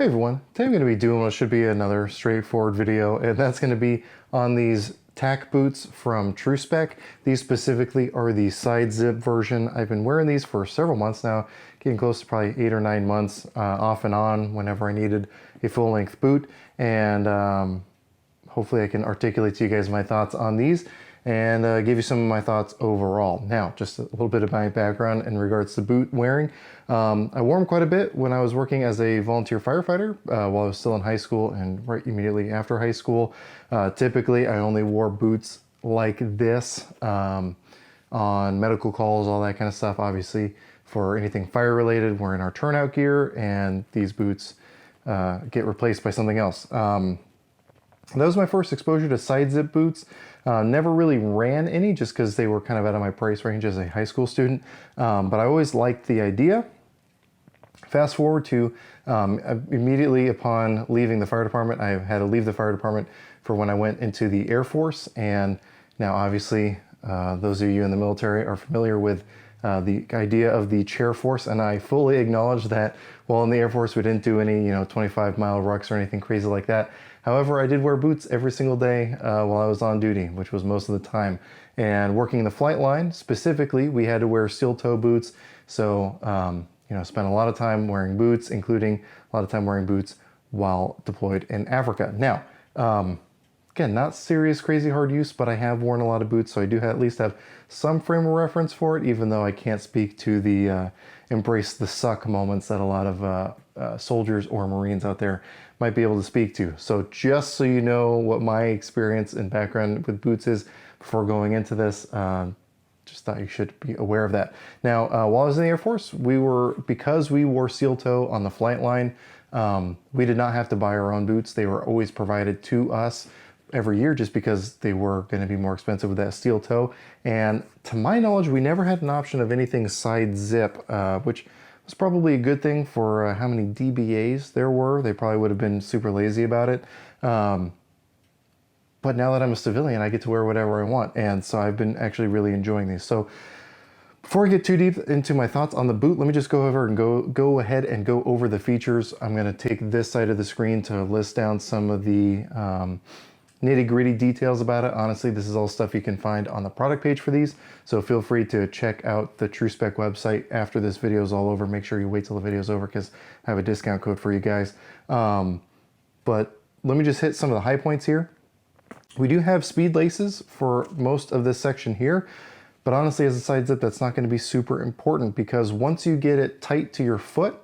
Hey everyone, today I'm going to be doing what should be another straightforward video, and that's going to be on these tack boots from Tru Spec. These specifically are the side zip version. I've been wearing these for several months now, getting close to probably 8 or 9 months off and on whenever I needed a full-length boot, and hopefully I can articulate to you guys my thoughts on these and give you some of my thoughts overall. Now, just a little bit of my background in regards to boot wearing. I wore them quite a bit when I was working as a volunteer firefighter while I was still in high school and right immediately after high school. Typically, I only wore boots like this on medical calls, all that kind of stuff. Obviously, for anything fire related, we're in our turnout gear, and these boots get replaced by something else. That was my first exposure to side zip boots. Never really ran any just because they were kind of out of my price range as a high school student, but I always liked the idea. Fast forward to immediately upon leaving the fire department, I had to leave the fire department for when I went into the Air Force, and now obviously those of you in the military are familiar with the idea of the chair force, and I fully acknowledge that while in the Air Force we didn't do any 25-mile rucks or anything crazy like that. However, I did wear boots every single day while I was on duty, which was most of the time. And working in the flight line, specifically, we had to wear steel toe boots. So, spent a lot of time wearing boots, including a lot of time wearing boots while deployed in Africa. Now, again, not serious, crazy hard use, but I have worn a lot of boots, so I do at least have some frame of reference for it, even though I can't speak to the embrace the suck moments that a lot of soldiers or Marines out there might be able to speak to. So just so you know what my experience and background with boots is before going into this, just thought you should be aware of that. Now, while I was in the Air Force, because we wore steel toe on the flight line, we did not have to buy our own boots. They were always provided to us every year just because they were going to be more expensive with that steel toe. And to my knowledge, we never had an option of anything side zip, which was probably a good thing for how many DBAs there were. They probably would have been super lazy about it. But now that I'm a civilian, I get to wear whatever I want. And so I've been actually really enjoying these. So before I get too deep into my thoughts on the boot, let me just go over and go ahead and go over the features. I'm going to take this side of the screen to list down some of the nitty-gritty details about it. Honestly, this is all stuff you can find on the product page for these, so feel free to check out the Tru Spec website after this video is all over. Make sure you wait till the video is over because I have a discount code for you guys. But let me just hit some of the high points here. We do have speed laces for most of this section here, but honestly, as a side zip, that's not going to be super important because once you get it tight to your foot,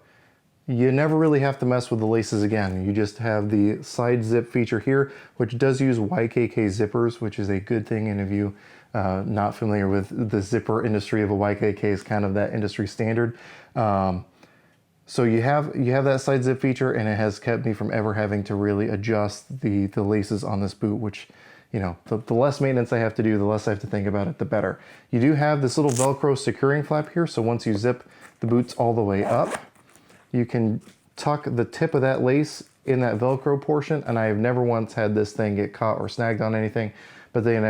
you never really have to mess with the laces again. You just have the side zip feature here, which does use YKK zippers, which is a good thing. Any of you not familiar with the zipper industry of a YKK is kind of that industry standard. So you have that side zip feature, and it has kept me from ever having to really adjust the laces on this boot, which, the less maintenance I have to do, the less I have to think about it, the better. You do have this little Velcro securing flap here, so once you zip the boots all the way up, you can tuck the tip of that lace in that Velcro portion, and I have never once had this thing get caught or snagged on anything. But then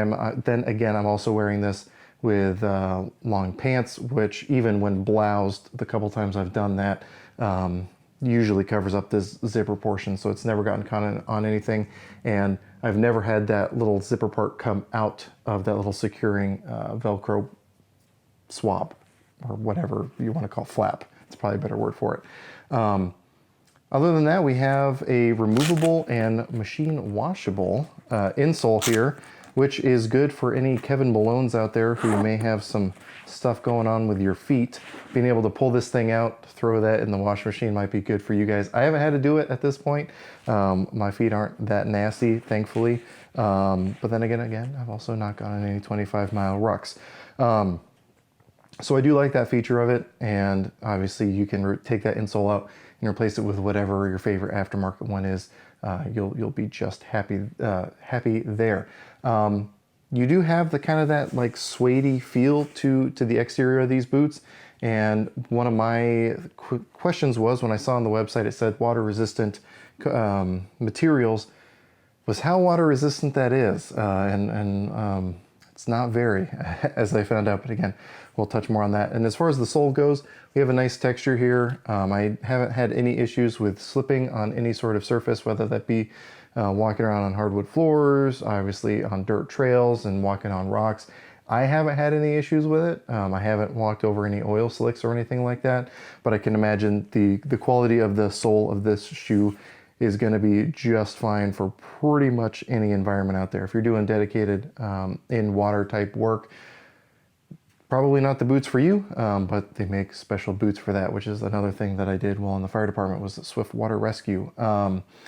again, I'm also wearing this with long pants, which even when bloused, the couple times I've done that, usually covers up this zipper portion, so it's never gotten caught on anything. And I've never had that little zipper part come out of that little securing Velcro swab, or whatever you want to call flap. It's probably a better word for it. Other than that, we have a removable and machine washable insole here, which is good for any Kevin Malones out there who may have some stuff going on with your feet. Being able to pull this thing out, throw that in the wash machine might be good for you guys. I haven't had to do it at this point. My feet aren't that nasty, thankfully. But then again, I've also not gone on any 25-mile rucks. So I do like that feature of it, and obviously you can take that insole out and replace it with whatever your favorite aftermarket one is. You'll be just happy there. You do have the kind of that like suede-y feel to the exterior of these boots, and one of my questions was, when I saw on the website it said water resistant materials, was how water resistant that is, and it's not very, as I found out. But again, we'll touch more on that. And as far as the sole goes, we have a nice texture here. I haven't had any issues with slipping on any sort of surface, whether that be walking around on hardwood floors, obviously on dirt trails and walking on rocks. I haven't had any issues with it. I haven't walked over any oil slicks or anything like that, but I can imagine the quality of the sole of this shoe is going to be just fine for pretty much any environment out there. If you're doing dedicated in water type work, probably not the boots for you, but they make special boots for that, which is another thing that I did while in the fire department, was the Swift Water Rescue.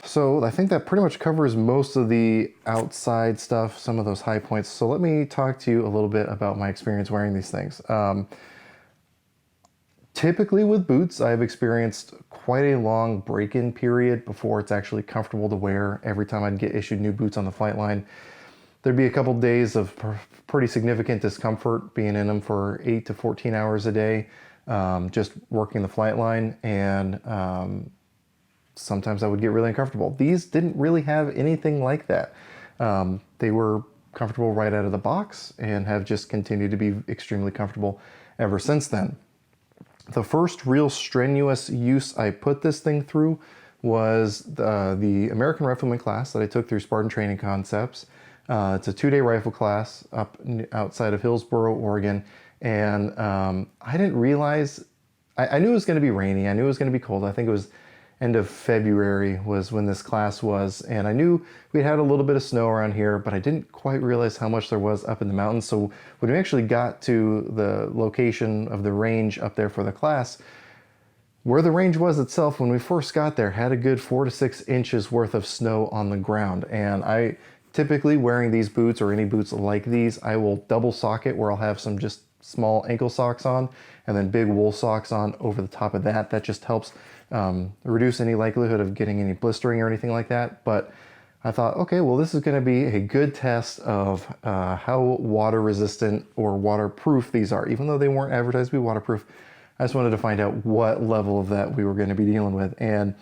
So I think that pretty much covers most of the outside stuff, some of those high points. So let me talk to you a little bit about my experience wearing these things. Typically with boots, I've experienced quite a long break-in period before it's actually comfortable to wear. Every time I'd get issued new boots on the flight line, there'd be a couple days of pretty significant discomfort being in them for 8 to 14 hours a day, just working the flight line, and sometimes I would get really uncomfortable. These didn't really have anything like that. They were comfortable right out of the box and have just continued to be extremely comfortable ever since then. The first real strenuous use I put this thing through was the American Rifleman class that I took through Spartan Training Concepts. It's a 2-day rifle class up outside of Hillsboro, Oregon, and I didn't realize, I knew it was going to be rainy, I knew it was going to be cold. I think it was end of February was when this class was, and I knew we had a little bit of snow around here, but I didn't quite realize how much there was up in the mountains. So when we actually got to the location of the range up there for the class, where the range was itself, when we first got there, had a good 4 to 6 inches worth of snow on the ground. And I typically, wearing these boots or any boots like these, I will double sock it, where I'll have some just small ankle socks on and then big wool socks on over the top of that. That just helps reduce any likelihood of getting any blistering or anything like that. But I thought, okay, well, this is going to be a good test of how water resistant or waterproof these are. Even though they weren't advertised to be waterproof, I just wanted to find out what level of that we were going to be dealing with. And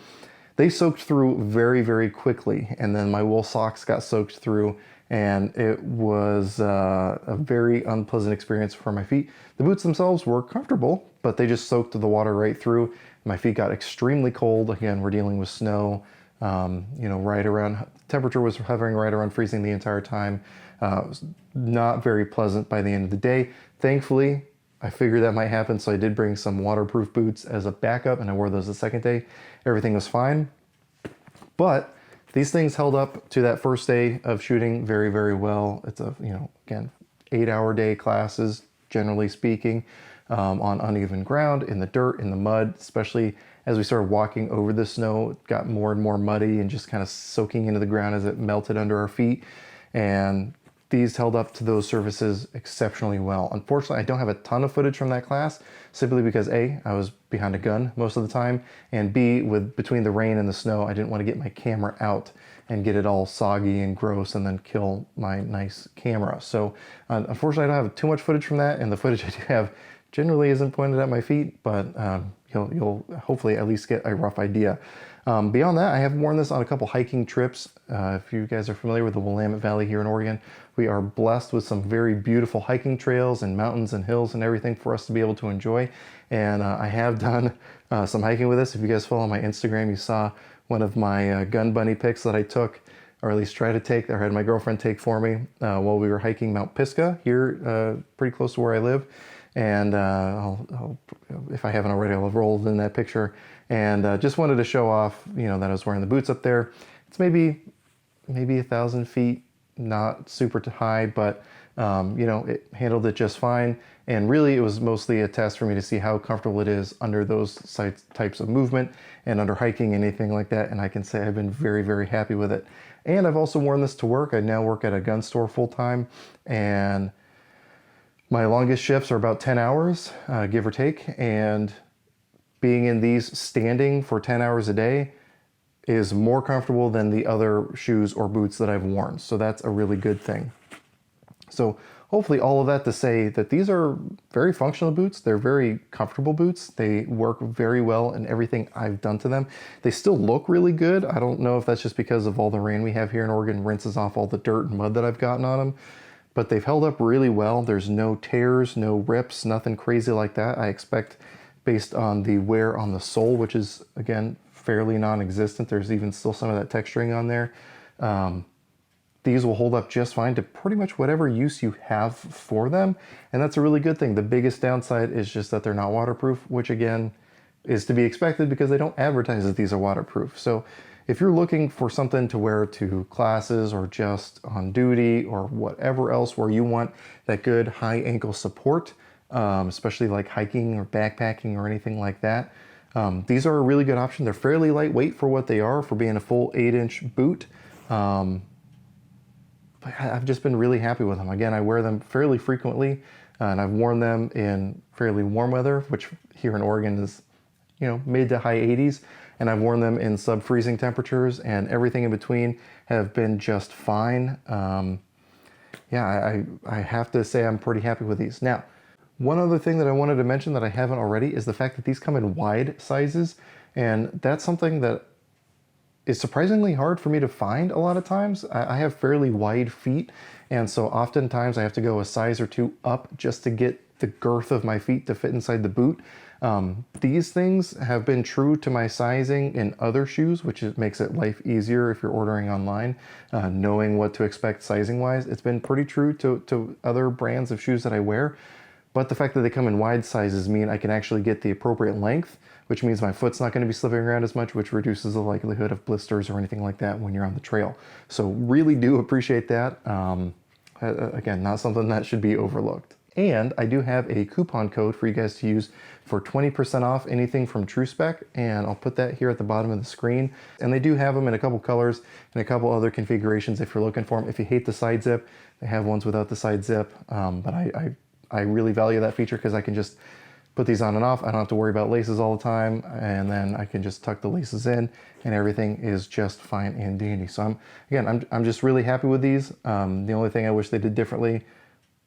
they soaked through very, very quickly. And then my wool socks got soaked through, and it was a very unpleasant experience for my feet. The boots themselves were comfortable, but they just soaked the water right through. My feet got extremely cold. Again, we're dealing with snow, right around, temperature was hovering right around freezing the entire time. It was not very pleasant by the end of the day. Thankfully, I figured that might happen, so I did bring some waterproof boots as a backup, and I wore those the second day. Everything was fine, but these things held up to that first day of shooting very, very well. It's a, again, 8-hour day classes, generally speaking, on uneven ground, in the dirt, in the mud, especially as we started walking over the snow. It got more and more muddy and just kind of soaking into the ground as it melted under our feet. And these held up to those surfaces exceptionally well. Unfortunately, I don't have a ton of footage from that class, simply because A, I was behind a gun most of the time, and B, between the rain and the snow, I didn't want to get my camera out and get it all soggy and gross and then kill my nice camera. So unfortunately, I don't have too much footage from that, and the footage I do have generally isn't pointed at my feet, but you'll hopefully at least get a rough idea. Beyond that, I have worn this on a couple hiking trips. If you guys are familiar with the Willamette Valley here in Oregon, we are blessed with some very beautiful hiking trails and mountains and hills and everything for us to be able to enjoy. And I have done some hiking with this. If you guys follow my Instagram, you saw one of my gun bunny pics that I took, or at least tried to take, or had my girlfriend take for me while we were hiking Mount Pisgah here, pretty close to where I live. And I'll, if I haven't already, I'll have rolled in that picture. And just wanted to show off, that I was wearing the boots up there. It's maybe 1,000 feet, not super high, but it handled it just fine. And really, it was mostly a test for me to see how comfortable it is under those types of movement and under hiking, anything like that. And I can say I've been very, very happy with it. And I've also worn this to work. I now work at a gun store full time, and my longest shifts are about 10 hours, give or take. And being in these standing for 10 hours a day is more comfortable than the other shoes or boots that I've worn. So that's a really good thing. So hopefully all of that to say that these are very functional boots. They're very comfortable boots. They work very well in everything I've done to them. They still look really good. I don't know if that's just because of all the rain we have here in Oregon rinses off all the dirt and mud that I've gotten on them. but they've held up really well. There's no tears, no rips, nothing crazy like that. I expect, based on the wear on the sole, which is, again, fairly non-existent. There's even still some of that texturing on there. These will hold up just fine to pretty much whatever use you have for them, and that's a really good thing. The biggest downside is just that they're not waterproof, which again is to be expected because they don't advertise that these are waterproof. So if you're looking for something to wear to classes or just on duty or whatever else where you want that good high ankle support, especially like hiking or backpacking or anything like that, these are a really good option. They're fairly lightweight for what they are, for being a full 8-inch boot. But I've just been really happy with them. Again, I wear them fairly frequently, and I've worn them in fairly warm weather, which here in Oregon is, you know, mid to high 80s. And I've worn them in sub-freezing temperatures, and everything in between have been just fine. Yeah, I have to say I'm pretty happy with these. Now, one other thing that I wanted to mention that I haven't already is the fact that these come in wide sizes, and that's something that is surprisingly hard for me to find a lot of times. I have fairly wide feet, and so oftentimes I have to go a size or two up just to get the girth of my feet to fit inside the boot. These things have been true to my sizing in other shoes, which makes it life easier if you're ordering online, knowing what to expect sizing wise. It's been pretty true to other brands of shoes that I wear, but the fact that they come in wide sizes mean I can actually get the appropriate length, which means my foot's not going to be slipping around as much, which reduces the likelihood of blisters or anything like that when you're on the trail. So really do appreciate that. Again, not something that should be overlooked. And I do have a coupon code for you guys to use for 20% off anything from Tru Spec, and I'll put that here at the bottom of the screen. And they do have them in a couple colors and a couple other configurations if you're looking for them. If you hate the side zip, they have ones without the side zip, but I really value that feature because I can just put these on and off. I don't have to worry about laces all the time, and then I can just tuck the laces in and everything is just fine and dandy. So I'm just really happy with these. The only thing I wish they did differently,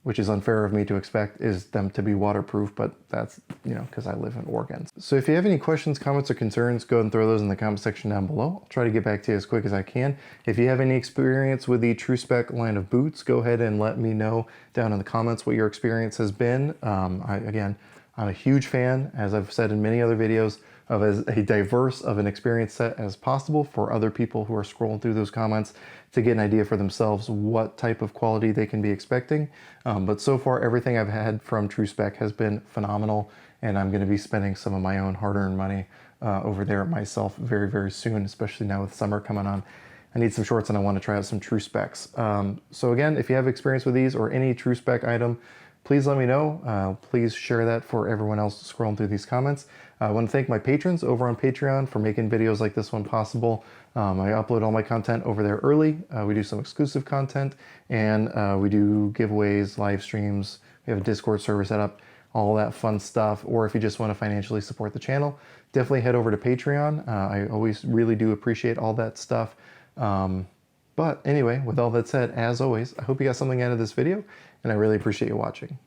which is unfair of me to expect, is them to be waterproof, but that's, you know, because I live in Oregon. So if you have any questions, comments, or concerns, go ahead and throw those in the comment section down below. I'll try to get back to you as quick as I can. If you have any experience with the Tru Spec line of boots, go ahead and let me know down in the comments what your experience has been. I'm a huge fan, as I've said in many other videos, of as a diverse of an experience set as possible for other people who are scrolling through those comments to get an idea for themselves what type of quality they can be expecting. But so far, everything I've had from Tru Spec has been phenomenal, and I'm going to be spending some of my own hard-earned money over there myself very, very soon, especially now with summer coming on. I need some shorts and I want to try out some Tru Specs. So again, if you have experience with these or any Tru Spec item, please let me know. Please share that for everyone else scrolling through these comments. I want to thank my patrons over on Patreon for making videos like this one possible. I upload all my content over there early. We do some exclusive content, and we do giveaways, live streams. We have a Discord server set up, all that fun stuff. Or if you just want to financially support the channel, definitely head over to Patreon. I always really do appreciate all that stuff. But anyway, with all that said, as always, I hope you got something out of this video, and I really appreciate you watching.